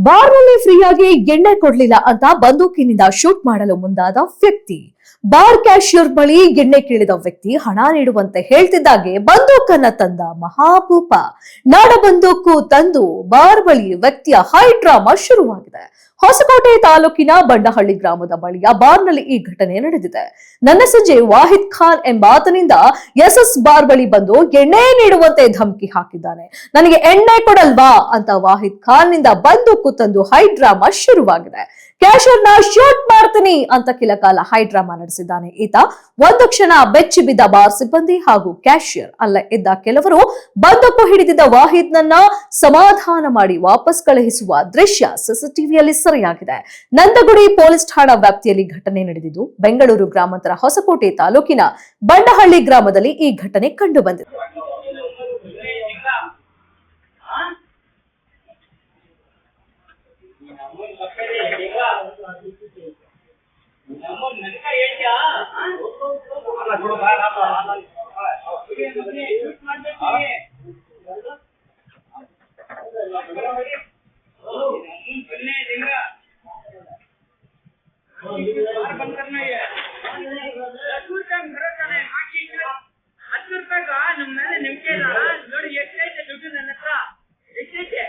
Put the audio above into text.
ಬಾರ್ನಲ್ಲಿ ಫ್ರೀಯಾಗಿ ಎಣ್ಣೆ ಕೊಡ್ಲಿಲ್ಲ ಅಂತ ಬಂದೂಕಿನಿಂದ ಶೂಟ್ ಮಾಡಲು ಮುಂದಾದ ವ್ಯಕ್ತಿ. ಬಾರ್ ಕ್ಯಾಶಿಯರ್ ಬಳಿ ಎಣ್ಣೆ ಕೇಳಿದ ವ್ಯಕ್ತಿ ಹಣ ನೀಡುವಂತೆ ಹೇಳ್ತಿದ್ದಾಗೆ ಬಂದೂಕನ್ನ ತಂದ ಮಹಾಭೂಪ. ನಾಡ ಬಂದೂಕು ತಂದು ಬಾರ್ ಬಳಿ ವ್ಯಕ್ತಿಯ ಹೈ ಡ್ರಾಮಾ ಶುರುವಾಗಿದೆ. ಹೊಸಕೋಟೆ ತಾಲೂಕಿನ ಬಂಡಹಳ್ಳಿ ಗ್ರಾಮದ ಬಳಿಯ ಬಾರ್ನಲ್ಲಿ ಈ ಘಟನೆ ನಡೆದಿದೆ. ನನ್ನ ಸಂಜೆ ವಾಹಿದ್ ಖಾನ್ ಎಂಬಾತನಿಂದ ಎಸ್ಎಸ್ ಬಾರ್ ಬಳಿ ಬಂದು ಎಣ್ಣೆ ನೀಡುವಂತೆ ಧಮಕಿ ಹಾಕಿದ್ದಾನೆ. ನನಗೆ ಎಣ್ಣೆ ಕೊಡಲ್ವಾ ಅಂತ ವಾಹಿದ್ ಖಾನ್ ನಿಂದ ಬಂದೂಕು ತಂದು ಹೈ ಡ್ರಾಮಾ ಶುರುವಾಗಿದೆ. ಕ್ಯಾಶಿಯರ್ ನ ಶೂಟ್ ಮಾಡ್ತೀನಿ ಅಂತ ಕೆಲಕಾಲ ಹೈ ಡ್ರಾಮಾ ನಡೆಸಿದ್ದಾನೆ ಈತ. ಒಂದು ಕ್ಷಣ ಬೆಚ್ಚಿ ಬಿದ್ದ ಬಾರ್ ಸಿಬ್ಬಂದಿ ಹಾಗೂ ಕ್ಯಾಶಿಯರ್ ಅಲ್ಲೇ ಇದ್ದ ಕೆಲವರು ಬಂದೂಕು ಹಿಡಿದಿದ್ದ ವಾಹಿದ್ ನನ್ನ ಸಮಾಧಾನ ಮಾಡಿ ವಾಪಸ್ ಕಳುಹಿಸುವ ದೃಶ್ಯ ಸಿಸಿಟಿವಿಯಲ್ಲಿ ಸೆರೆಯಾಗಿದೆ. ನಂದಗುಡಿ ಪೊಲೀಸ್ ಠಾಣಾ ವ್ಯಾಪ್ತಿಯಲ್ಲಿ ಘಟನೆ ನಡೆದಿದ್ದು ಬೆಂಗಳೂರು ಗ್ರಾಮಾಂತರ ಹೊಸಕೋಟೆ ತಾಲೂಕಿನ ಬಂಡಹಳ್ಳಿ ಗ್ರಾಮದಲ್ಲಿ ಈ ಘಟನೆ ಕಂಡು ಬಂದಿದೆ. ₹10 का ನಮ್ಮ ಮೇಲೆ ನಿಮ್ಗೆ ನೋಡಿ ಎಷ್ಟೈತೆ ದುಡ್ಡು ನನ್ನ ಹತ್ರ ಎಷ್ಟೈತೆ